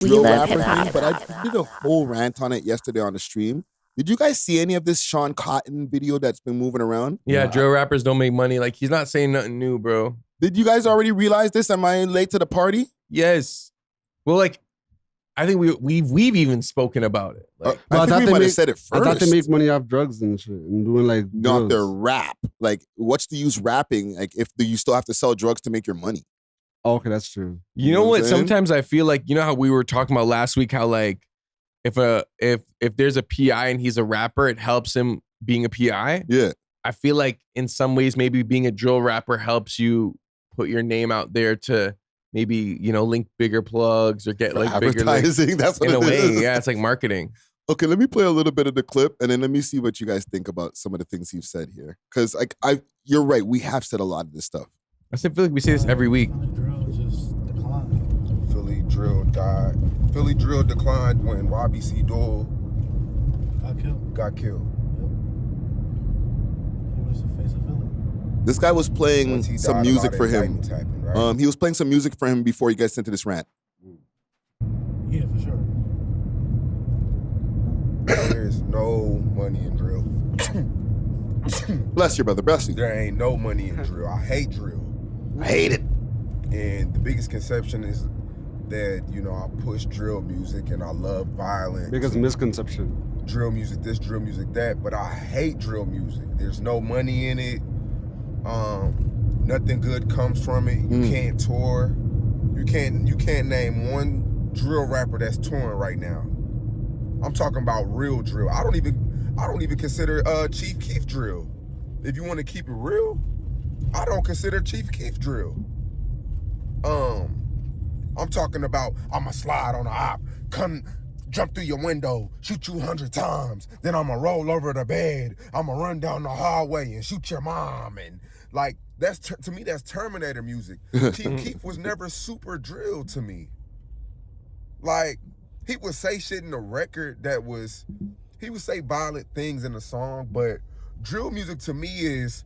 drill love rapper hip-hop. thing, but I did a whole rant on it yesterday on the stream. Did you guys see any of this Sean Cotton video that's been moving around? Yeah, drill rappers don't make money. Like, he's not saying nothing new, bro. Did you guys already realize this? Am I late to the party? Yes. Well, like, I think we've even spoken about it. Like, I think we might have said it first. I thought they make money off drugs and shit and doing like not their rap. Like, what's the use rapping? Like, if you still have to sell drugs to make your money. Oh, okay, that's true. You know what? Sometimes I feel like, you know how we were talking about last week, how like if there's a PI and he's a rapper, it helps him being a PI. Yeah. I feel like in some ways maybe being a drill rapper helps you put your name out there to maybe, you know, link bigger plugs or get like advertising. Bigger, that's what in it a way. is. Yeah, it's like marketing. Okay, let me play a little bit of the clip and then let me see what you guys think about some of the things you've said here. Because you're right, we have said a lot of this stuff. I feel like we say this every week. Philly drill died. Philly drill declined when Robbie C. Dole got killed. He was the face of Philly. This guy was playing some music for him. Happened, right? He was playing some music for him before he gets into this rant. Yeah, for sure. There's no money in drill. Bless you, brother. Bless you. There ain't no money in drill. I hate drill. I hate it. And the biggest conception is that, you know, I push drill music and I love violence. Biggest misconception. Drill music this, drill music that, but I hate drill music. There's no money in it. Nothing good comes from it. You can't tour. You can't name one drill rapper that's touring right now. I'm talking about real drill. I don't even consider Chief Keef drill. If you want to keep it real, I don't consider Chief Keef drill. I'm talking about I'ma slide on the op, come jump through your window, shoot you 100 times, then I'ma roll over the bed, I'ma run down the hallway and shoot your mom, and like to me that's Terminator music. Chief Keef was never super drill to me. Like, he would say shit in the record he would say violent things in the song, but drill music to me is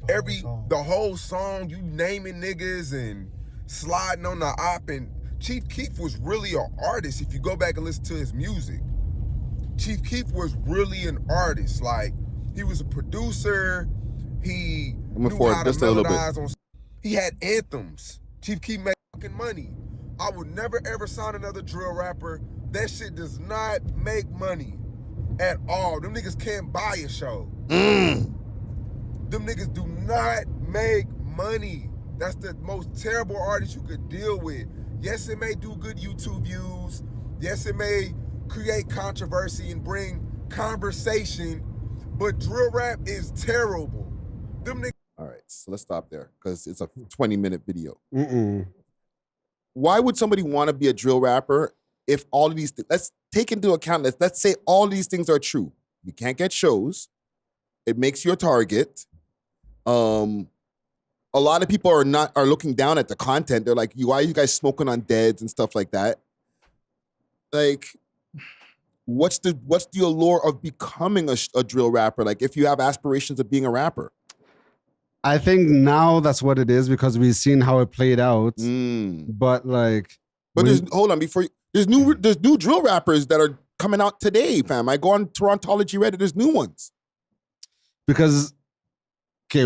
the whole song, you naming niggas and sliding on the op. And Chief Keef was really an artist. If you go back and listen to his music, Chief Keef was really an artist. Like, he was a producer. He knew how to melodize on. He had anthems. Chief Keef made fucking money. I would never ever sign another drill rapper. That shit does not make money at all. Them niggas can't buy a show. Them niggas do not make money. That's the most terrible artist you could deal with. Yes, it may do good YouTube views. Yes, it may create controversy and bring conversation, but drill rap is terrible. Them niggas. All right, so let's stop there because it's a 20-minute video. Why would somebody want to be a drill rapper if all of these things, let's take into account, let's say all these things are true. You can't get shows. It makes you a target. A lot of people are looking down at the content. They're like, why are you guys smoking on deads and stuff like that? Like, what's the allure of becoming a drill rapper? Like, if you have aspirations of being a rapper? I think now that's what it is because we've seen how it played out. But like, hold on, there's new drill rappers that are coming out today, fam. I go on Torontology Reddit, there's new ones. Because, okay,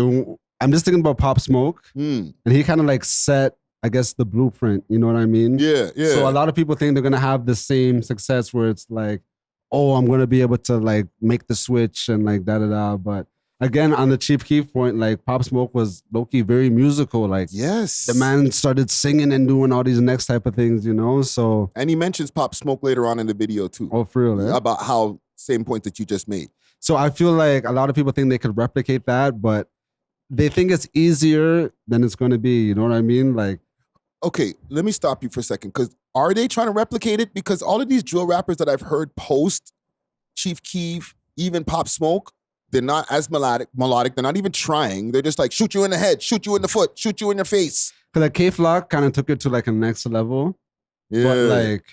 I'm just thinking about Pop Smoke, and he kind of like set, I guess, the blueprint. You know what I mean? Yeah, yeah. So a lot of people think they're gonna have the same success where it's like, oh, I'm gonna be able to like make the switch and like da. But again, on the Chief Keef point, like Pop Smoke was low-key very musical. Like, yes, the man started singing and doing all these next type of things, you know. So, and he mentions Pop Smoke later on in the video too. Oh, for real? Eh? About how same point that you just made. So I feel like a lot of people think they could replicate that, but they think it's easier than it's going to be. You know what I mean? Like, okay, let me stop you for a second. Because are they trying to replicate it? Because all of these drill rappers that I've heard post Chief Keef, even Pop Smoke, they're not as melodic. They're not even trying. They're just like, shoot you in the head, shoot you in the foot, shoot you in your face. Because like K-Flock kind of took it to like a next level. Yeah. But like,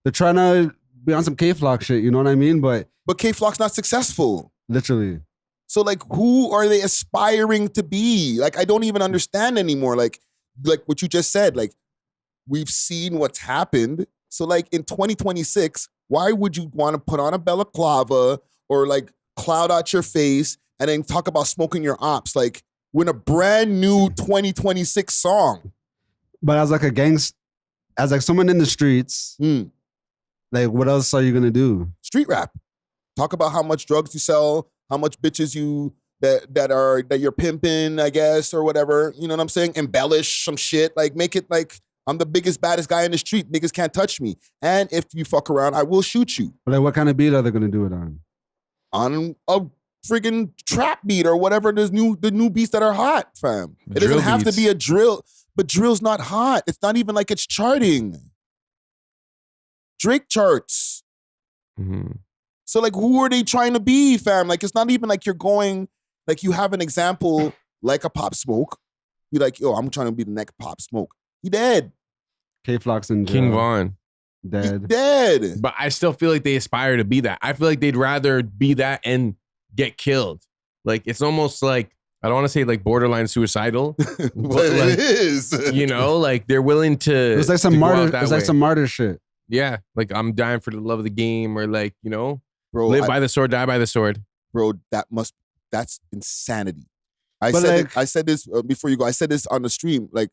they're trying to be on some K-Flock shit. You know what I mean? But K-Flock's not successful. Literally. So like, who are they aspiring to be? Like, I don't even understand anymore. Like what you just said, like, we've seen what's happened. So like in 2026, why would you want to put on a balaclava or like cloud out your face and then talk about smoking your ops? Like we're in a brand new 2026 song. But as like as like someone in the streets, like what else are you gonna do? Street rap. Talk about how much drugs you sell, how much bitches you that you're pimping, I guess, or whatever. You know what I'm saying? Embellish some shit. Like make it like I'm the biggest, baddest guy in the street. Niggas can't touch me. And if you fuck around, I will shoot you. But like what kind of beat are they gonna do it on? On a friggin' trap beat or whatever the new beats that are hot, fam. It doesn't have to be a drill, but drill's not hot. It's not even like it's charting. Drake charts. Mm-hmm. So like who are they trying to be, fam? Like it's not even like you're going, like you have an example like a Pop Smoke. You're like, yo, I'm trying to be the next Pop Smoke. He dead. K-Flox and King Von. dead. He dead. But I still feel like they aspire to be that. I feel like they'd rather be that and get killed. Like it's almost like, I don't want to say like borderline suicidal, but like, it is. You know, like they're willing to. It was like some martyr. It was like some martyr shit. Yeah, like I'm dying for the love of the game, or like, you know, Bro, live by the sword, die by the sword. Bro, that's insanity. I said this before you go. I said this on the stream. Like,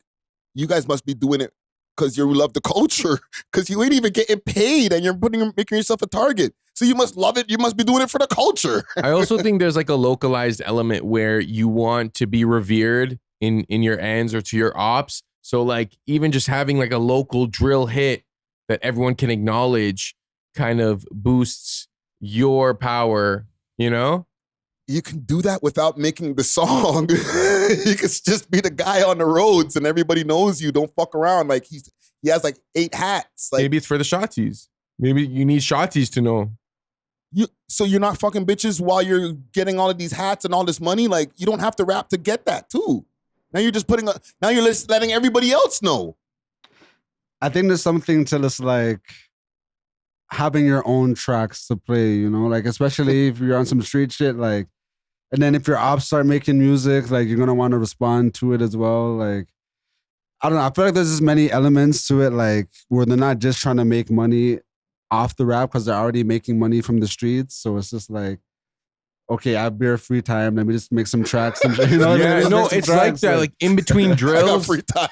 you guys must be doing it because you love the culture. Because you ain't even getting paid, and you're making yourself a target. So you must love it. You must be doing it for the culture. I also think there's like a localized element where you want to be revered in your ends or to your ops. So like even just having like a local drill hit that everyone can acknowledge kind of boosts your power, you know? You can do that without making the song. You can just be the guy on the roads and everybody knows you. Don't fuck around. Like he has like 8 hats. Like, maybe it's for the shotties. Maybe you need shotties to know. So you're not fucking bitches while you're getting all of these hats and all this money. Like you don't have to rap to get that too. Now you're just now you're just letting everybody else know. I think there's something to this like having your own tracks to play, you know, like especially if you're on some street shit, like, and then if your ops start making music, like you're gonna want to respond to it as well. Like, I don't know. I feel like there's just many elements to it, like where they're not just trying to make money off the rap because they're already making money from the streets. So it's just like, okay, I have bare free time. Let me just make some tracks. And, you know, yeah, no, it's like that. Like in between drills, free time.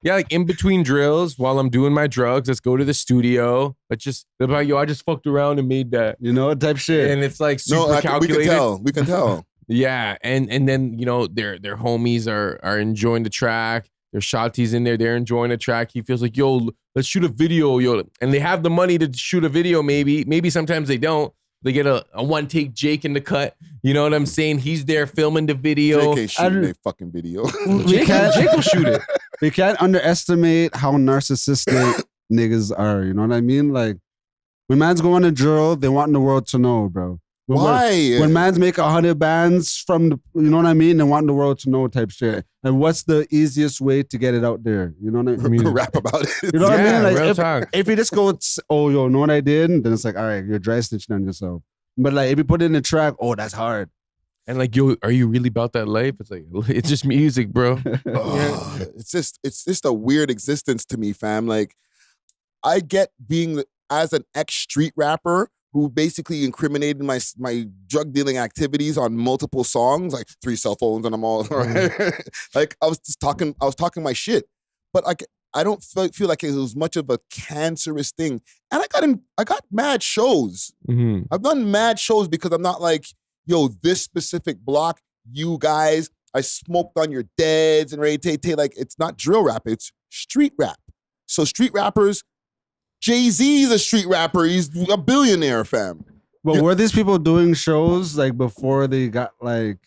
yeah, like in between drills while I'm doing my drugs. Let's go to the studio. Let's just about I just fucked around and made that, you know, type shit. And it's like super calculated. We can tell. Yeah, and then you know their homies are enjoying the track. Their shotties in there, they're enjoying the track. He feels like, yo, let's shoot a video, yo, and they have the money to shoot a video. Maybe sometimes they don't. They get a one take Jake in the cut. You know what I'm saying? He's there filming the video. Jake ain't shooting a fucking video. Jake will shoot it. We can't underestimate how narcissistic niggas are. You know what I mean? Like when man's going to drill, they want the world to know, bro. Why? When man's make 100 bands from the, you know what I mean? They want the world to know type shit. And what's the easiest way to get it out there? You know what I mean? Rap about it. You know what I mean? Like real talk. if you just go, oh, yo, know what I did? Then it's like, all right, you're dry snitching on yourself. But like if you put it in the track, oh, that's hard. And like, yo, are you really about that life? It's like, it's just music, bro. It's just a weird existence to me, fam. Like I get being as an ex-street rapper who basically incriminated my drug dealing activities on multiple songs, like 3 cell phones and I'm all right. Like I was talking my shit, but like I don't feel like it was much of a cancerous thing. And I got mad shows. Mm-hmm. I've done mad shows because I'm not like, yo, this specific block, you guys, I smoked on your deads and Ray Tay. Like it's not drill rap, it's street rap. So street rappers. Jay-Z's a street rapper. He's a billionaire, fam. But were these people doing shows like before they got like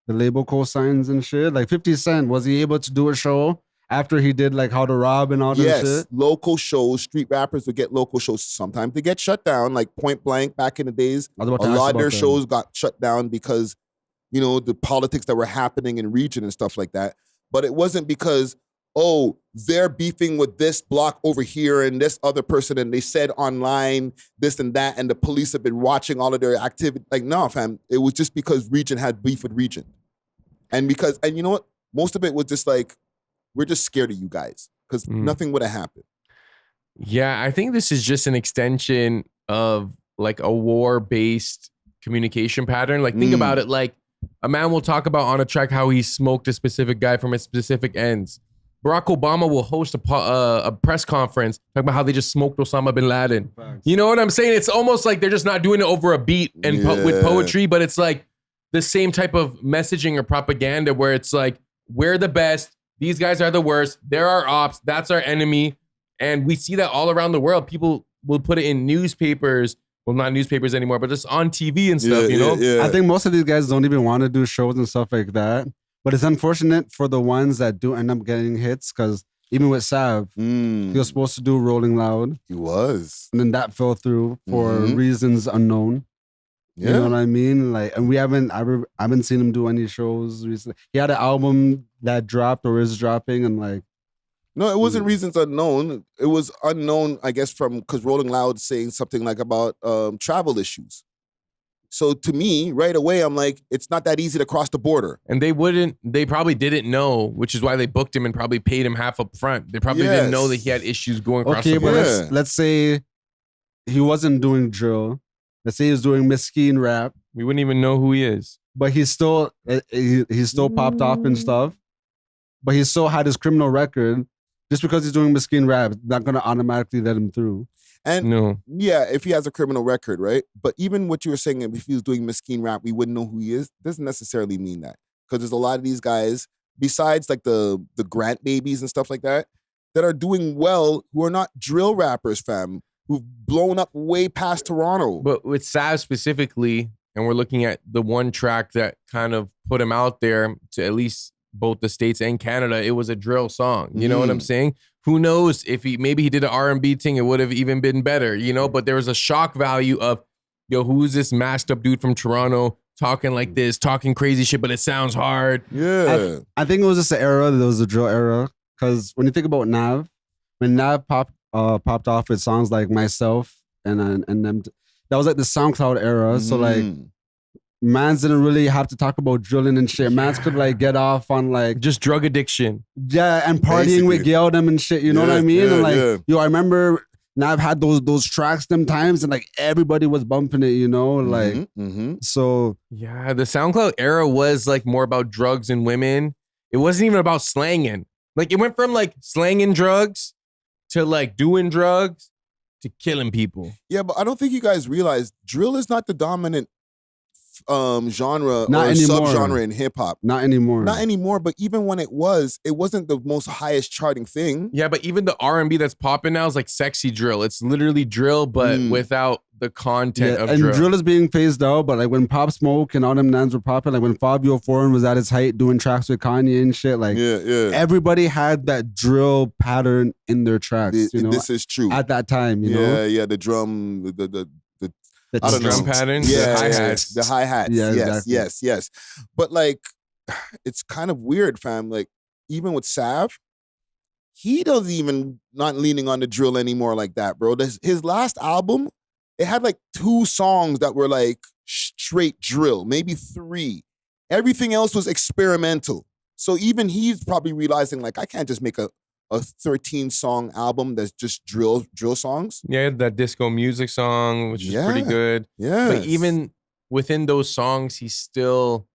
the label cosigns and shit? Like 50 Cent, was he able to do a show after he did like How to Rob and all that shit? Yes, local shows. Street rappers would get local shows. Sometimes they get shut down, like Point Blank back in the days. A lot of their shows got shut down because, you know, the politics that were happening in region and stuff like that. But it wasn't because, oh, they're beefing with this block over here and this other person, and they said online this and that, and the police have been watching all of their activity. Like, no, fam, it was just because region had beef with region. And you know what? Most of it was just like, we're just scared of you guys because nothing would have happened. Yeah, I think this is just an extension of like a war-based communication pattern. Like, think about it. Like, a man will talk about on a track how he smoked a specific guy from a specific ends. Barack Obama will host a press conference talking about how they just smoked Osama bin Laden. You know what I'm saying? It's almost like they're just not doing it over a beat and with poetry, but it's like the same type of messaging or propaganda where it's like, we're the best. These guys are the worst. They're our ops. That's our enemy. And we see that all around the world. People will put it in newspapers. Well, not newspapers anymore, but just on TV and stuff, you know? I think most of these guys don't even want to do shows and stuff like that. But it's unfortunate for the ones that do end up getting hits, because even with Sav, he was supposed to do Rolling Loud. He was. And then that fell through for reasons unknown. Yeah. You know what I mean? Like, and I haven't seen him do any shows recently. He had an album that dropped or is dropping, and like, no, it wasn't reasons unknown. It was unknown, I guess, because Rolling Loud saying something like about travel issues. So to me, right away, I'm like, it's not that easy to cross the border. And they probably didn't know, which is why they booked him and probably paid him half up front. They probably didn't know that he had issues going across the border. But let's say he wasn't doing drill. Let's say he was doing Mesquite rap. We wouldn't even know who he is. But he's still popped off and stuff. But he still had his criminal record. Just because he's doing Mesquite rap, not gonna automatically let him through. And yeah, if he has a criminal record, right? But even what you were saying, if he was doing Mesquite rap, we wouldn't know who he is. Doesn't necessarily mean that, because there's a lot of these guys, besides like the Grant babies and stuff like that, that are doing well, who are not drill rappers, fam, who've blown up way past Toronto. But with Sav specifically, and we're looking at the one track that kind of put him out there to at least both the States and Canada, it was a drill song. You know what I'm saying? Who knows if maybe he did an R&B thing, it would have even been better, you know? But there was a shock value of, yo, who's this masked up dude from Toronto talking like this, talking crazy shit, but it sounds hard. Yeah. I think it was just an era, there was a drill era. Because when you think about Nav, when Nav popped off with songs like Myself and them, that was like the SoundCloud era. So like, mans didn't really have to talk about drilling and shit. Mans could like get off on like just drug addiction. Yeah, and partying with Gail them and shit. You know what I mean? And like, yo, I remember Nav had those tracks them times, and like everybody was bumping it. You know, like so. Yeah, the SoundCloud era was like more about drugs and women. It wasn't even about slanging. Like, it went from like slanging drugs to like doing drugs to killing people. Yeah, but I don't think you guys realize drill is not the dominant genre not or anymore. subgenre in hip hop. Not anymore. But even when it wasn't the most highest charting thing. Yeah, but even the R&B that's popping now is like sexy drill. It's literally drill, but without the content of drill. And drill is being phased out. But like when Pop Smoke and all them nans were popping, like when Fabio Foreign was at his height doing tracks with Kanye and shit, like everybody had that drill pattern in their tracks. You know, this is true at that time. You know, the drum, the drum pattern, the hi-hats. The hi-hats. Yeah, yes, exactly. yes. But like, it's kind of weird, fam. Like, even with Sav, he doesn't even not leaning on the drill anymore like that, bro. His last album, it had like 2 songs that were like straight drill, maybe 3. Everything else was experimental. So even he's probably realizing, like, I can't just make a 13-song album that's just drill songs. Yeah, that disco music song, which is pretty good. Yeah. But even within those songs, he's still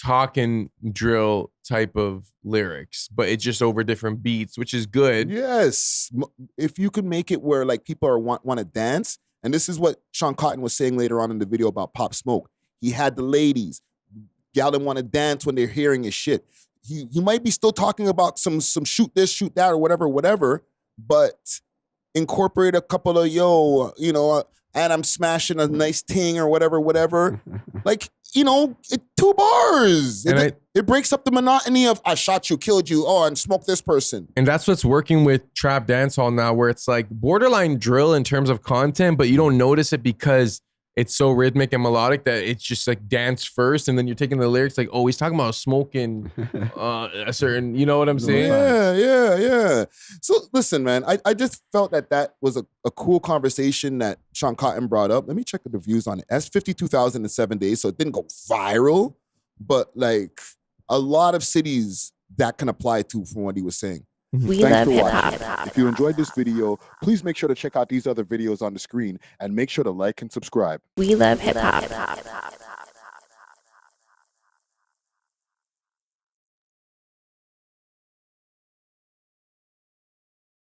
talking drill type of lyrics, but it's just over different beats, which is good. Yes. If you could make it where like people want to dance, and this is what Sean Cotton was saying later on in the video about Pop Smoke. He had the ladies. Gal didn't want to dance when they're hearing his shit. He might be still talking about some shoot this, shoot that, or whatever, but incorporate a couple of and I'm smashing a nice ting or whatever. Like, 2 bars. It breaks up the monotony of I shot you, killed you, and smoked this person. And that's what's working with trap dancehall now, where it's like borderline drill in terms of content, but you don't notice it because it's so rhythmic and melodic that it's just like dance first, and then you're taking the lyrics like, oh, he's talking about smoking a certain, you know what I'm saying? Yeah. So listen, man, I just felt that was a cool conversation that Sean Cotton brought up. Let me check the views on it. That's 52,007 days, so it didn't go viral, but like a lot of cities that can apply to from what he was saying. We Thanks love for hip watching. hop. If you enjoyed this video, please make sure to check out these other videos on the screen and make sure to like and subscribe. We love hip hop.